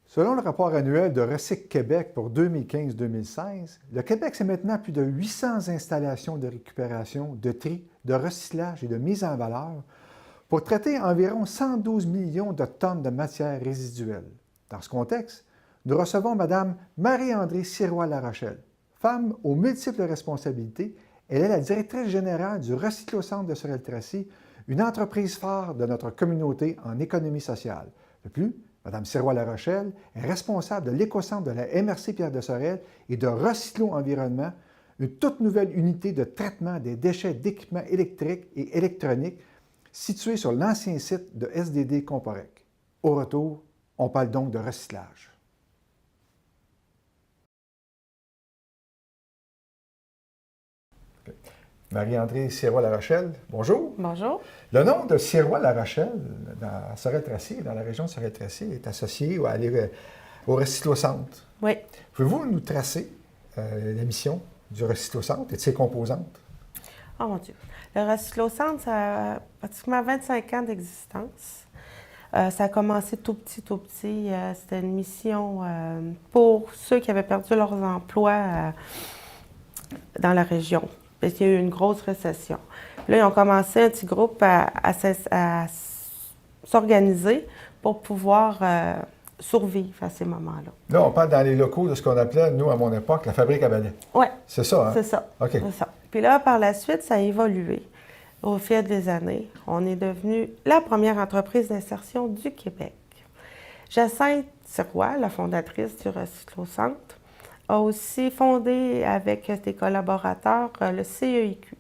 Selon le rapport annuel de Recyc Québec pour 2015-2016, le Québec, c'est maintenant plus de 800 installations de récupération, de tri, de recyclage et de mise en valeur pour traiter environ 112 millions de tonnes de matières résiduelles. Dans ce contexte, nous recevons Mme Marie-André Sirois-Larochelle. Femme aux multiples responsabilités, elle est la directrice générale du Recyclo-Centre de Sorel-Tracy, une entreprise phare de notre communauté en économie sociale. De plus, Mme Sirois-Larochelle est responsable de l'éco-centre de la MRC Pierre de Sorel et de Recyclo Environnement, une toute nouvelle unité de traitement des déchets d'équipements électriques et électroniques située sur l'ancien site de SDD Comporec. Au retour, on parle donc de recyclage. Marie-André Sirois-Larochelle, bonjour. Bonjour. Le nom de Sirois-Larochelle, dans Sorel-Tracy, dans la région de Sorel-Tracy, est associé au Recyclo-Centre. Oui. Pouvez-vous nous tracer la mission du Recyclo-Centre et de ses composantes? Oh mon Dieu. Le Recyclo-Centre, ça a pratiquement 25 ans d'existence. Ça a commencé tout petit, tout petit. C'était une mission pour ceux qui avaient perdu leurs emplois dans la région. Parce qu'il y a eu une grosse récession. Là, ils ont commencé un petit groupe à s'organiser pour pouvoir survivre à ces moments-là. Là, on parle dans les locaux de ce qu'on appelait, nous, à mon époque, la fabrique à balais. Oui. C'est ça, hein? C'est ça. OK. C'est ça. Puis là, par la suite, ça a évolué. Au fil des années, on est devenu la première entreprise d'insertion du Québec. Jacinthe Sirois, la fondatrice du Recyclo-Centre, a aussi fondé avec des collaborateurs le CEIQ.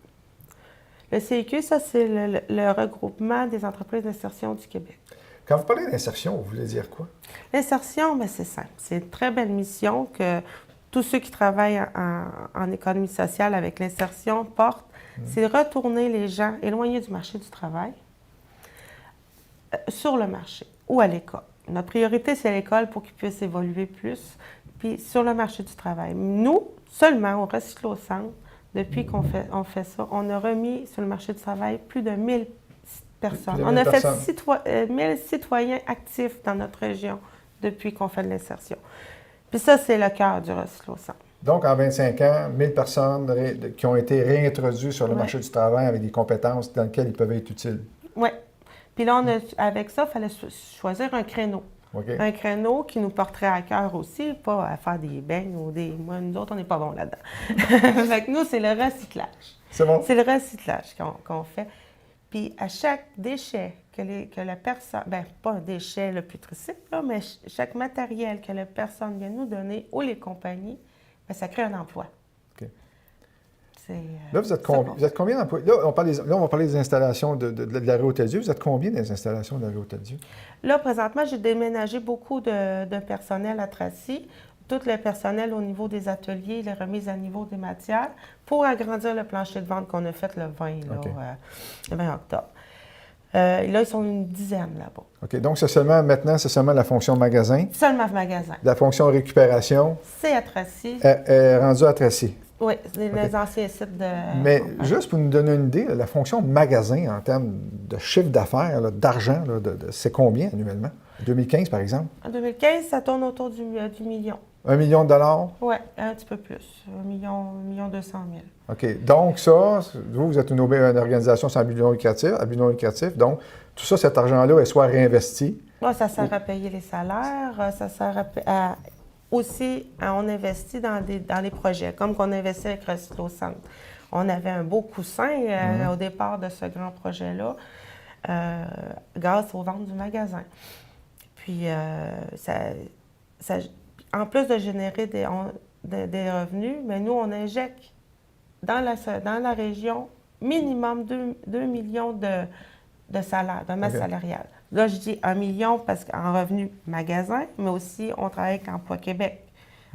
Le CEIQ, ça, c'est le regroupement des entreprises d'insertion du Québec. Quand vous parlez d'insertion, vous voulez dire quoi? L'insertion, bien, c'est simple. C'est une très belle mission que tous ceux qui travaillent en économie sociale avec l'insertion portent. C'est retourner les gens éloignés du marché du travail sur le marché ou à l'école. Notre priorité, c'est l'école pour qu'ils puissent évoluer plus, puis sur le marché du travail. Nous, seulement au Recyclo-Centre, depuis qu'on fait ça, on a remis sur le marché du travail plus de 1000 personnes. On a fait 1000 citoyens actifs dans notre région depuis qu'on fait de l'insertion. Puis ça, c'est le cœur du Recyclo-Centre. Donc, en 25 ans, 1000 personnes qui ont été réintroduites sur le marché du travail avec des compétences dans lesquelles ils peuvent être utiles. Oui. Puis là, avec ça, il fallait choisir un créneau. Okay. Un créneau qui nous porterait à cœur aussi, pas à faire des beignes ou des... Moi, nous autres, on n'est pas bons là-dedans. Fait que nous, c'est le recyclage. C'est bon? C'est le recyclage qu'on fait. Puis à chaque déchet que la personne... Bien, pas un déchet le plus tricycle, là, mais chaque matériel que la personne vient nous donner ou les compagnies, bien, ça crée un emploi. OK. Là, vous êtes combien d'employés? Là, on va parler des installations de la rue Hôtel-Dieu. Vous êtes combien des installations de la rue Hôtel-Dieu? Là, présentement, j'ai déménagé beaucoup de personnel à Tracy, tout le personnel au niveau des ateliers, les remises à niveau des matières, pour agrandir le plancher de vente qu'on a fait le 20, Okay. Le 20 octobre. Là, ils sont une dizaine là-bas. OK. Donc, c'est seulement la fonction magasin. Seulement magasin. La fonction récupération. C'est à Tracy. Est rendue à Tracy. Oui, les anciens sites de... Mais juste pour nous donner une idée, la fonction magasin en termes de chiffre d'affaires, d'argent, c'est combien annuellement? 2015, par exemple? En 2015, ça tourne autour du million. 1 million de dollars? Oui, un petit peu plus. 1 million 200 000. OK. Donc, ça, vous êtes une organisation sans but non lucratif, donc tout ça, cet argent-là est soit réinvesti. Là, ça sert à payer les salaires, ça sert à aussi, on investit dans les projets, comme qu'on investit avec Recyclo-Centre. On avait un beau coussin au départ de ce grand projet-là, grâce aux ventes du magasin. Puis, en plus de générer des revenus, mais nous, on injecte dans la région minimum 2 millions de salaire, de masse salariale. Là, je dis 1 million parce qu'en revenu magasin, mais aussi on travaille avec Emploi Québec.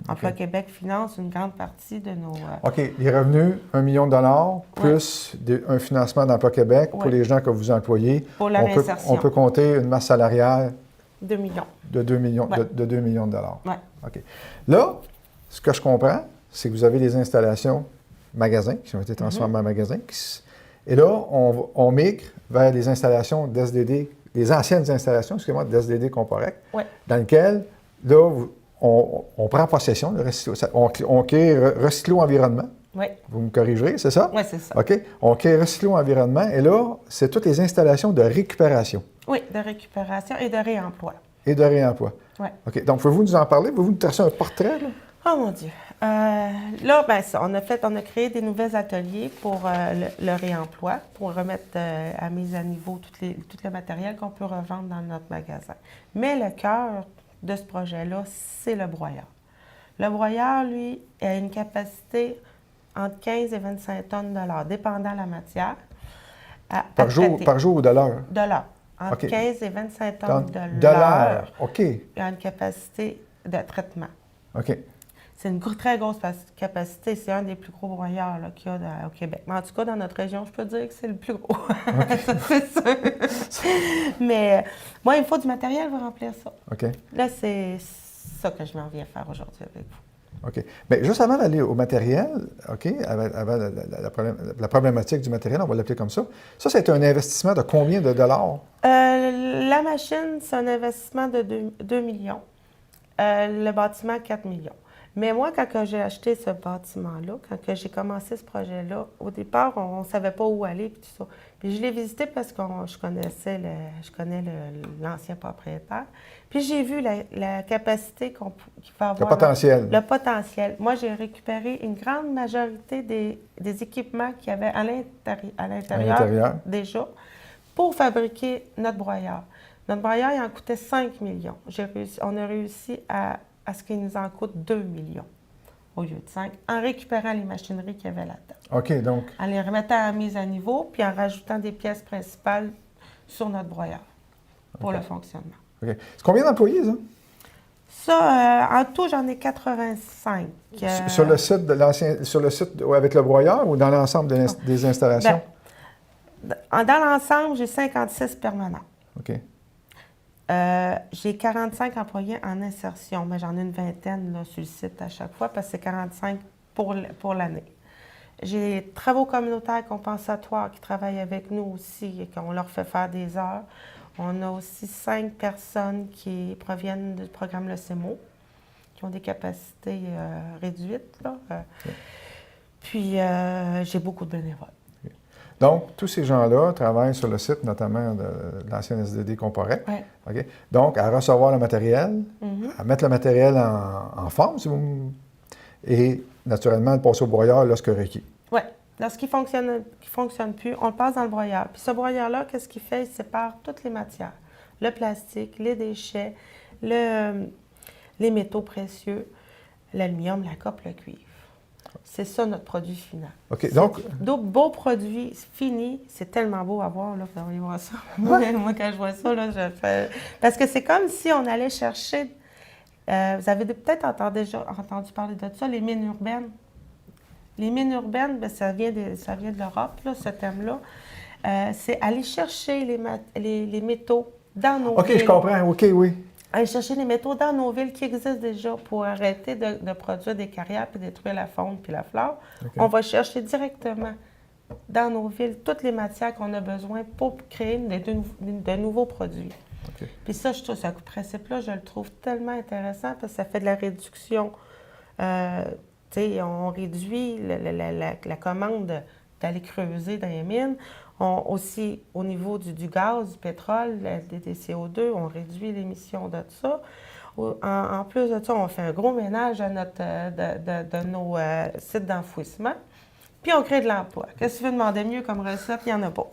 Emploi Québec finance une grande partie de nos... OK. Les revenus, 1 million de dollars, plus un financement d'Emploi Québec pour les gens que vous employez. Pour la réinsertion. On peut compter une masse salariale 2 millions. De 2 millions, de 2 millions de dollars. Oui. OK. Là, ce que je comprends, c'est que vous avez des installations magasins qui ont été transformées en magasins. Et là, on migre vers les installations d'SDD, les anciennes installations, excusez-moi, d'SDD Comporec, dans lesquelles là, on prend possession de Recyclo. On crée Recyclo Environnement. Oui. Vous me corrigerez, c'est ça? Oui, c'est ça. OK. On crée Recyclo Environnement et là, c'est toutes les installations de récupération. Oui, de récupération et de réemploi. Et de réemploi. Oui. OK. Donc, pouvez-vous nous en parler? Pouvez-vous nous tracer un portrait, là? Oh mon Dieu. Là, ben ça, on a créé des nouveaux ateliers pour le réemploi, pour remettre à mise à niveau tout le matériel qu'on peut revendre dans notre magasin. Mais le cœur de ce projet-là, c'est le broyeur. Le broyeur, lui, a une capacité entre 15 et 25 tonnes de l'heure, dépendant de la matière. Par jour ou de l'heure? De l'heure. Entre OK. 15 et 25 tonnes De l'heure. OK. Il a une capacité de traitement. OK. C'est une très grosse capacité. C'est un des plus gros broyeurs qu'il y a au Québec. Mais en tout cas, dans notre région, je peux dire que c'est le plus gros. Ça, c'est sûr. Mais moi, il me faut du matériel pour remplir ça. OK. Là, c'est ça que je m'en viens faire aujourd'hui avec vous. OK. Bien, juste avant d'aller au matériel, OK, avant la problématique du matériel, on va l'appeler comme ça. Ça, c'est un investissement de combien de dollars? La machine, c'est un investissement de 2 millions. Le bâtiment, 4 millions. Mais moi, quand j'ai acheté ce bâtiment-là, quand j'ai commencé ce projet-là, au départ, on ne savait pas où aller, puis tout ça. Puis je l'ai visité parce que je connais l'ancien propriétaire. Puis j'ai vu la capacité qu'il va avoir. Le potentiel. Le potentiel. Moi, j'ai récupéré une grande majorité des équipements qu'il y avait à l'intérieur déjà pour fabriquer notre broyeur. Notre broyeur, il en coûtait 5 millions. On a réussi à ce qu'il nous en coûte 2 millions au lieu de 5, en récupérant les machineries qu'il y avait là-dedans. OK, donc. En les remettant à mise à niveau, puis en rajoutant des pièces principales sur notre broyeur pour le fonctionnement. OK. C'est combien d'employés, ça? Ça, en tout, j'en ai 85. Sur le site avec le broyeur ou dans l'ensemble des installations? Dans l'ensemble, j'ai 56 permanents. OK. J'ai 45 employés en insertion, mais j'en ai une vingtaine là, sur le site à chaque fois parce que c'est 45 pour l'année. J'ai travaux communautaires compensatoires qui travaillent avec nous aussi et qu'on leur fait faire des heures. On a aussi 5 personnes qui proviennent du programme Le CEMO, qui ont des capacités réduites. Là. Puis, j'ai beaucoup de bénévoles. Donc, tous ces gens-là travaillent sur le site, notamment de l'ancienne SDD Comporec. Oui. OK? Donc, à recevoir le matériel, à mettre le matériel en forme, et naturellement, le passer au broyeur lorsque requis. Oui. Lorsqu'il ne fonctionne plus, on le passe dans le broyeur. Puis ce broyeur-là, qu'est-ce qu'il fait? Il sépare toutes les matières. Le plastique, les déchets, les métaux précieux, l'aluminium, la cope, le cuivre. C'est ça notre produit final. OK, donc... Beau produit fini, c'est tellement beau à voir, là, vous allez voir ça. Moi, quand je vois ça, là, je fais... Parce que c'est comme si on allait chercher... vous avez peut-être déjà entendu parler de ça, les mines urbaines. Les mines urbaines, bien, ça vient de l'Europe, là, ce thème-là. C'est aller chercher les métaux dans nos villes. OK, je comprends. OK, oui. Aller chercher les métaux dans nos villes qui existent déjà pour arrêter de produire des carrières et détruire la faune puis la flore. Okay. On va chercher directement dans nos villes toutes les matières qu'on a besoin pour créer de nouveaux produits. Okay. Puis ça, je trouve, ce principe-là, je le trouve tellement intéressant parce que ça fait de la réduction. On réduit la commande d'aller creuser dans les mines. Aussi, au niveau du gaz, du pétrole, des CO2, on réduit l'émission de ça. En plus de ça, on fait un gros ménage à de nos sites d'enfouissement. Puis on crée de l'emploi. Qu'est-ce que tu veux demander mieux comme recette? Il n'y en a pas.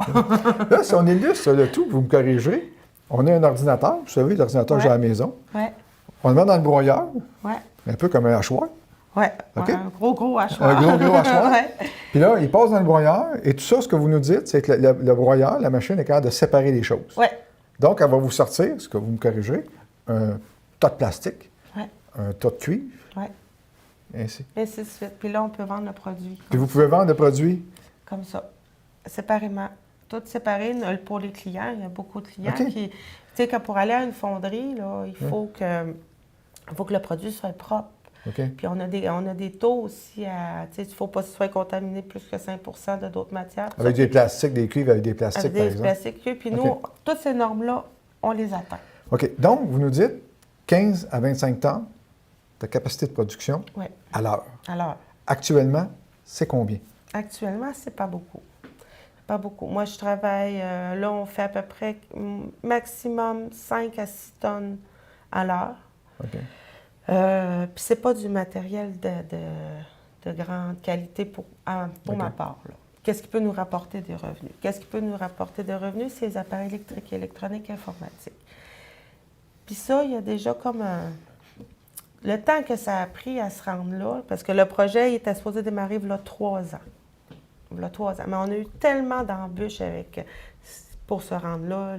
Là, si on illustre le tout, vous me corrigerez. On a un ordinateur, vous savez, l'ordinateur que j'ai à la maison. Ouais. On le met dans le broyeur, un peu comme un hachoir. Oui, okay. Un gros hachoir. Un gros hachoir. Puis là, il passe dans le broyeur. Et tout ça, ce que vous nous dites, c'est que le broyeur, la machine est capable de séparer les choses. Oui. Donc, elle va vous sortir, ce que vous me corrigez, un tas de plastique, un tas de cuivre, et ainsi. Ainsi de suite. Puis là, on peut vendre le produit. Puis vous pouvez vendre le produit? Comme ça, séparément. Tout séparé pour les clients. Il y a beaucoup de clients qui... Tu sais, que pour aller à une fonderie, là, il faut que le produit soit propre. Okay. Puis on a des taux aussi à... Tu sais, il ne faut pas que ce soit contaminé plus que 5 % de d'autres matières. Avec des plastiques, des cuivres avec des plastiques, par exemple. Avec des plastiques, puis nous, toutes ces normes-là, on les atteint. OK. Donc, vous nous dites 15 à 25 tonnes de capacité de production Oui. à l'heure. Alors, Actuellement, c'est combien? actuellement, c'est pas beaucoup. Pas beaucoup. Moi, je travaille, là, on fait à peu près maximum 5 à 6 tonnes à l'heure. OK. Puis c'est pas du matériel de grande qualité pour OK. ma part, là. Qu'est-ce qui peut nous rapporter des revenus? Qu'est-ce qui peut nous rapporter des revenus? C'est les appareils électriques, électroniques, informatiques. Puis ça, il y a déjà comme le temps que ça a pris à se rendre là, parce que le projet il était supposé démarrer il y a 3 ans. Il y a 3 ans. Mais on a eu tellement d'embûches pour se rendre là.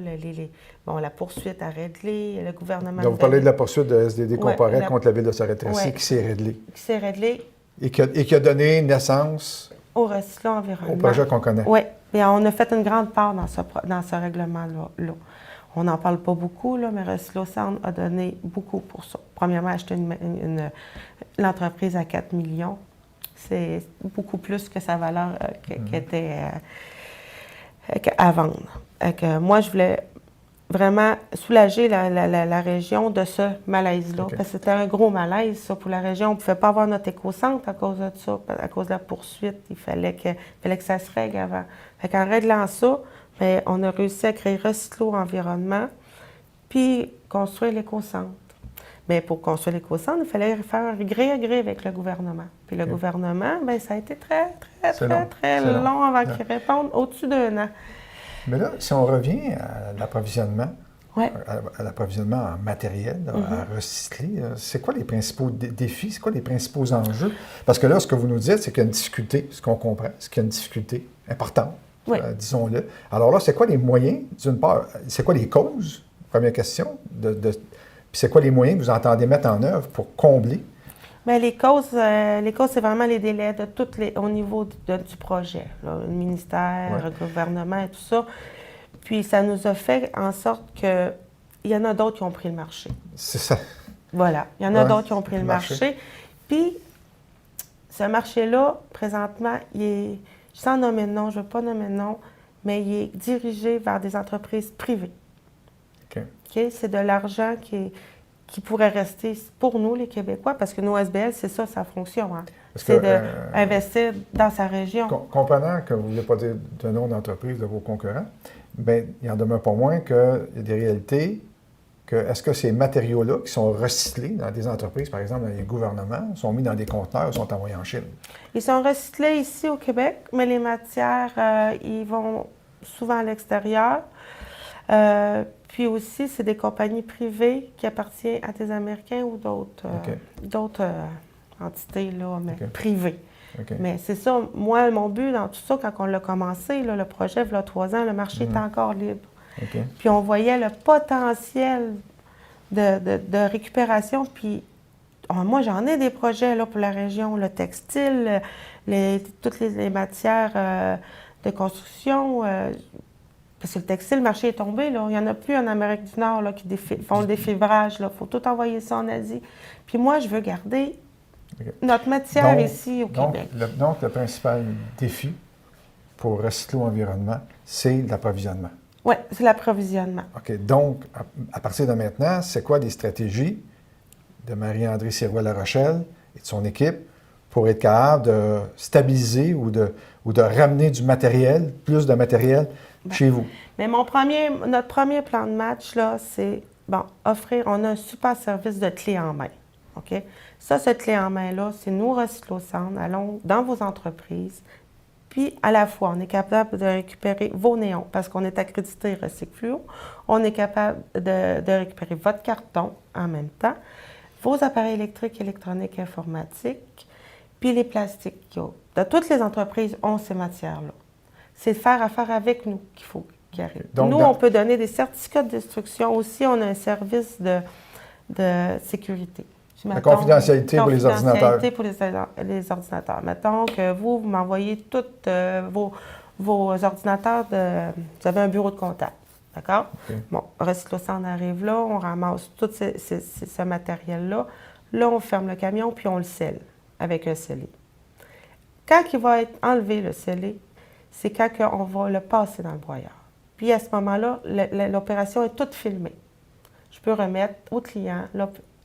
La poursuite à régler, le gouvernement... Donc, vous parlez de la poursuite de SDD Comparet contre la ville de Sorel-Tracy qui s'est réglée. Qui s'est réglée. Et qui a donné naissance au recyclage environnement. Au projet qu'on connaît. Oui. Et on a fait une grande part dans ce règlement-là. On n'en parle pas beaucoup, là, mais Recyclo-Centre a donné beaucoup pour ça. Premièrement, acheter l'entreprise à 4 millions. C'est beaucoup plus que sa valeur qui était à vendre. Moi, je voulais vraiment soulager la région de ce malaise-là. Okay. Parce que c'était un gros malaise, ça, pour la région. On ne pouvait pas avoir notre éco-centre à cause de ça, à cause de la poursuite. Il fallait que ça se règle avant. En réglant ça, bien, on a réussi à créer Recyclo Environnement, puis construire l'éco-centre. Mais pour construire l'éco-centre, il fallait faire un gré à gré avec le gouvernement. Puis le gouvernement, bien, ça a été très long avant qu'il réponde, au-dessus d'1 an. Mais là, si on revient à l'approvisionnement, ouais. à l'approvisionnement en matériel, à recycler, c'est quoi les principaux défis, c'est quoi les principaux enjeux? Parce que là, ce que vous nous dites, c'est qu'il y a une difficulté, ce qu'on comprend, c'est qu'il y a une difficulté importante, disons-le. Alors là, c'est quoi les moyens, d'une part, c'est quoi les causes, première question, puis c'est quoi les moyens que vous entendez mettre en œuvre pour combler? Bien, les causes, c'est vraiment les délais au niveau du projet, là, le ministère, le gouvernement et tout ça. Puis ça nous a fait en sorte qu'il y en a d'autres qui ont pris le marché. C'est ça. Voilà, il y en a d'autres qui ont pris le marché. Puis ce marché-là, présentement, il est, sans nommer de nom, je ne veux pas nommer de nom, mais il est dirigé vers des entreprises privées. OK. C'est de l'argent qui pourrait rester pour nous, les Québécois, parce que nos SBL, c'est ça, sa fonction. Hein? C'est d'investir dans sa région. Comprenant que vous ne voulez pas dire de nom d'entreprise de vos concurrents, bien, il en demeure pas moins qu'il y a des réalités que est-ce que ces matériaux-là qui sont recyclés dans des entreprises, par exemple dans les gouvernements, sont mis dans des conteneurs ou sont envoyés en Chine? Ils sont recyclés ici au Québec, mais les matières, ils vont souvent à l'extérieur. Puis aussi, c'est des compagnies privées qui appartiennent à des Américains ou d'autres entités là, mais privées. Okay. Mais c'est ça, moi, mon but dans tout ça, quand on l'a commencé, là, le projet, il y a 3 ans, le marché était encore libre. Okay. Puis on voyait le potentiel de récupération. Puis moi, j'en ai des projets là, pour la région, le textile, toutes les matières de construction. Parce que le textile, le marché est tombé. Là. Il n'y en a plus en Amérique du Nord là, qui font le défibrage. Il faut tout envoyer ça en Asie. Puis moi, je veux garder notre matière ici au Québec. Donc, le principal défi pour Recyclo Environnement, c'est l'approvisionnement. Oui, c'est l'approvisionnement. OK. Donc, à partir de maintenant, c'est quoi les stratégies de Marie-André Sirois-La Rochelle et de son équipe pour être capable de stabiliser ou de ramener du matériel, plus de matériel, chez vous? Mais notre premier plan de match, là, c'est, offrir, on a un super service de clé en main, OK? Ça, cette clé en main-là, c'est nous, Recyclo-Centre, allons dans vos entreprises, puis à la fois, on est capable de récupérer vos néons, parce qu'on est accrédité Recycfluo, on est capable de récupérer votre carton en même temps, vos appareils électriques, électroniques, informatiques, puis les plastiques. Dans toutes les entreprises ont ces matières-là. C'est de faire affaire avec nous qu'il faut qu'il arrive. Donc, nous, on peut donner des certificats de destruction. Aussi, on a un service de sécurité. La confidentialité pour les ordinateurs. Pour les ordinateurs. Mettons que vous m'envoyez tous vos ordinateurs. Vous avez un bureau de contact. D'accord? Okay. Bon, Recyclo-Centre arrive là, on ramasse tout ce matériel-là. Là, on ferme le camion, puis on le scelle avec un scellé. Quand il va être enlevé, le scellé, c'est quand on va le passer dans le broyeur. Puis à ce moment-là, l'opération est toute filmée. je peux remettre au client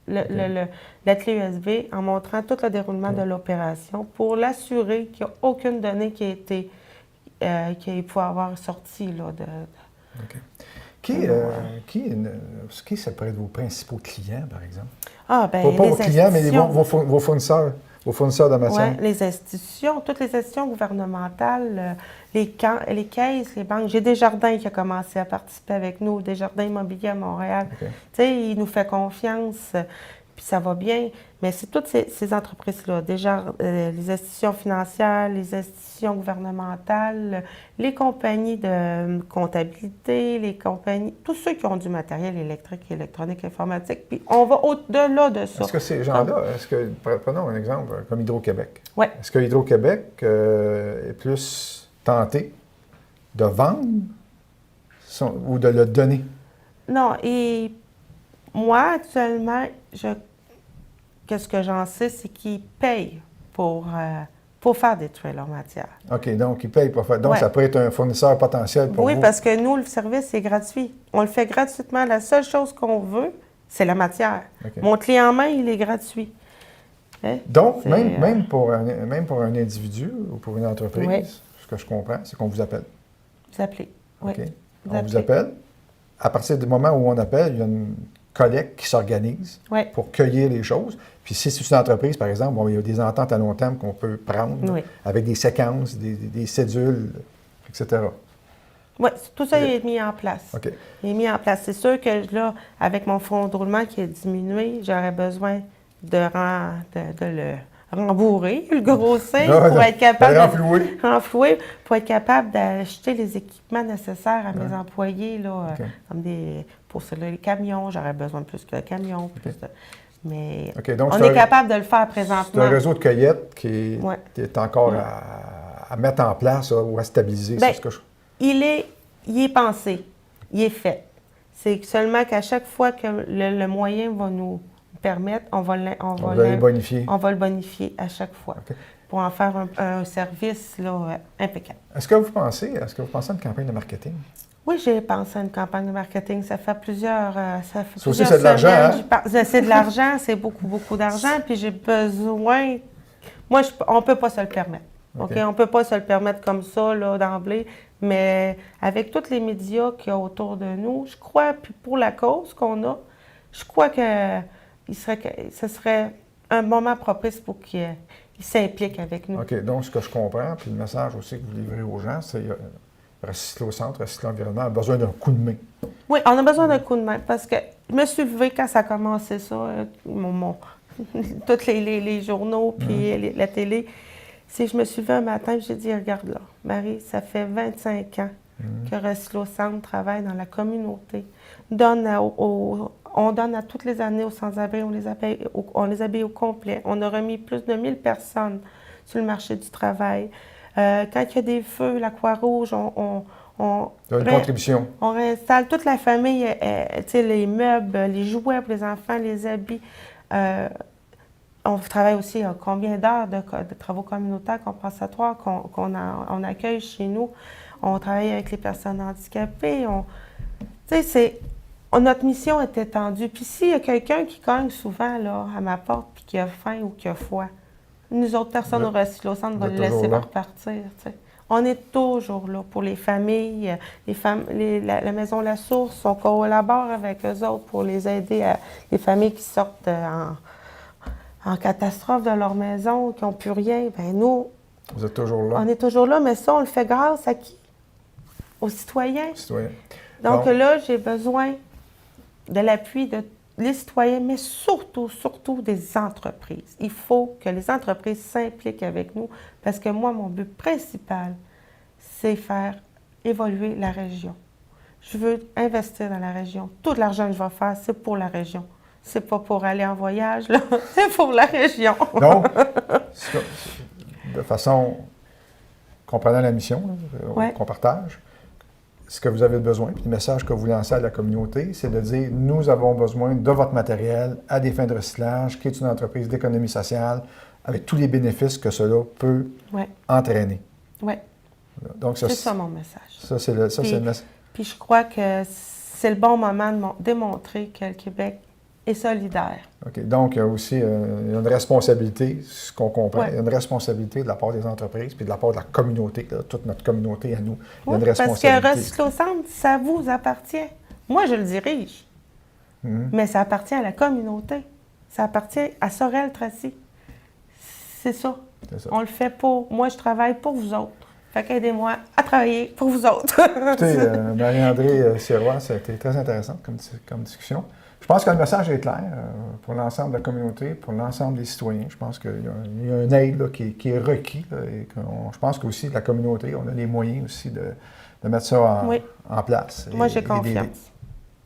la clé USB en montrant tout le déroulement de l'opération pour l'assurer qu'il n'y a aucune donnée qui a été qui peut avoir sorti là, OK. Qui ça pourrait être vos principaux clients, par exemple? Ah, bien, Pas vos clients, mais vos fournisseurs. Vos fournisseurs de matière. Oui, les institutions, toutes les institutions gouvernementales, les caisses, les banques. J'ai Desjardins qui a commencé à participer avec nous, Desjardins Immobilier à Montréal. Okay. Tu sais, il nous fait confiance, puis ça va bien. Mais c'est toutes ces entreprises-là, les institutions financières, les institutions gouvernementales, les compagnies de comptabilité, les compagnies, tous ceux qui ont du matériel électrique, électronique, informatique. Puis on va au-delà de ça. Est-ce que ces gens-là, prenons un exemple comme Hydro-Québec. Oui. Est-ce que Hydro-Québec est plus tenté de vendre ou de le donner? Non, et moi, actuellement, qu'est-ce que j'en sais, c'est qu'ils payent pour faire détruire leur matière. OK, donc ils payent pour faire. Donc, ça peut être un fournisseur potentiel pour vous. Oui, parce que nous, le service, c'est gratuit. On le fait gratuitement. La seule chose qu'on veut, c'est la matière. Okay. Mon clé en main, il est gratuit. Hein? Donc, même pour un individu ou pour une entreprise, ce que je comprends, c'est qu'on vous appelle. Vous appelez, oui. OK. On vous appelle. À partir du moment où on appelle, il y a une collecte qui s'organise pour cueillir les choses. Puis si c'est une entreprise, par exemple, il y a des ententes à long terme qu'on peut prendre avec des séquences, des cédules, etc. Oui, tout ça est mis en place. OK. Il est mis en place. C'est sûr que là, avec mon fonds de roulement qui a diminué, j'aurais besoin de le rembourrer, le grossir, pour être capable de renflouer, pour être capable d'acheter les équipements nécessaires à mes employés, là, comme pour les camions, j'aurais besoin de plus que de camions. Mais donc, on est capable de le faire présentement. C'est un réseau de cueillette qui est encore à mettre en place ou à stabiliser. Bien, il est pensé, il est fait. C'est seulement qu'à chaque fois que le moyen va nous permettre, on va le bonifier à chaque fois pour en faire un service là, impeccable. Est-ce que vous pensez à une campagne de marketing? Oui, j'ai pensé à une campagne de marketing. Ça fait plusieurs aussi, c'est de l'argent, hein? C'est de l'argent, c'est beaucoup, beaucoup d'argent. Puis j'ai besoin... Moi, on ne peut pas se le permettre. OK? On ne peut pas se le permettre comme ça, là, d'emblée. Mais avec tous les médias qu'il y a autour de nous, je crois, puis pour la cause qu'on a, je crois que ce serait un moment propice pour qu'il s'implique avec nous. OK. Donc, ce que je comprends, puis le message aussi que vous livrez aux gens, c'est Recycler au centre, Recycler l'environnement a besoin d'un coup de main. Oui, on a besoin d'un coup de main parce que je me suis levée quand ça a commencé ça, tous les journaux puis la télé. Je me suis levée un matin et j'ai dit, regarde là, Marie, ça fait 25 ans que Recycler au centre travaille dans la communauté. On donne à toutes les années aux sans-abri, on les habille au complet. On a remis plus de 1000 personnes sur le marché du travail. Quand il y a des feux, la Croix-Rouge, une contribution. On réinstalle toute la famille, les meubles, les jouets pour les enfants, les habits. On travaille aussi combien d'heures de travaux communautaires, compensatoires qu'on accueille chez nous. On travaille avec les personnes handicapées. Notre mission est étendue. Puis s'il y a quelqu'un qui cogne souvent là, à ma porte puis qui a faim ou qui a froid, nous autres personnes au Recycler au centre vont le laisser repartir. On est toujours là pour les familles, la Maison La Source, on collabore avec eux autres pour les aider, les familles qui sortent en catastrophe de leur maison, qui n'ont plus rien. Bien, nous, vous êtes toujours là. On est toujours là, mais ça, on le fait grâce à qui? Aux citoyens. Donc là, j'ai besoin de l'appui de les citoyens, mais surtout des entreprises. Il faut que les entreprises s'impliquent avec nous parce que moi, mon but principal, c'est faire évoluer la région. Je veux investir dans la région. Tout l'argent que je vais faire, c'est pour la région. C'est pas pour aller en voyage, là. C'est pour la région. Donc, de façon comprenant la mission qu'on partage, ce que vous avez besoin, puis le message que vous lancez à la communauté, c'est de dire, nous avons besoin de votre matériel à des fins de recyclage, qui est une entreprise d'économie sociale, avec tous les bénéfices que cela peut entraîner. Oui. Donc, c'est ça mon message. Ça, c'est le message. Puis je crois que c'est le bon moment de démontrer que le Québec est solidaire. OK. Donc, il y a aussi il y a une responsabilité, ce qu'on comprend, Ouais. il y a une responsabilité de la part des entreprises puis de la part de la communauté, là, toute notre communauté à nous. Il y a Oui, une parce que responsabilité. Recyclo-Centre, ça vous appartient. Moi, je le dirige, Mhm. mais ça appartient à la communauté. Ça appartient à Sorel-Tracy. C'est ça. C'est ça. On le fait pour... Moi, je travaille pour vous autres. Fait qu'aidez-moi à travailler pour vous autres. Écoutez, Marie-André Sirois, ça a été très intéressant comme discussion. Je pense que le message est clair pour l'ensemble de la communauté, pour l'ensemble des citoyens. Je pense qu'il y a un aide là, qui est requis. Là, et je pense qu'aussi la communauté, on a les moyens aussi de mettre ça Oui. en place. Moi, j'ai et confiance. d'aider.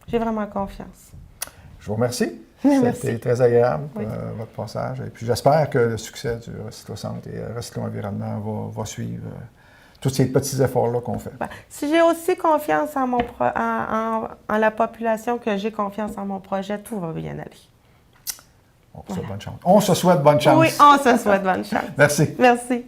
J'ai vraiment confiance. Je vous remercie. Merci. C'était très agréable, Oui. votre passage. Et puis j'espère que le succès du Recyclo-Centre et Recyclo-Environnement va suivre tous ces petits efforts-là qu'on fait. Ben, si j'ai aussi confiance en, en la population, que j'ai confiance en mon projet, tout va bien aller. On se souhaite bonne chance. On se souhaite bonne chance. Oui, on se souhaite bonne chance. Merci. Merci.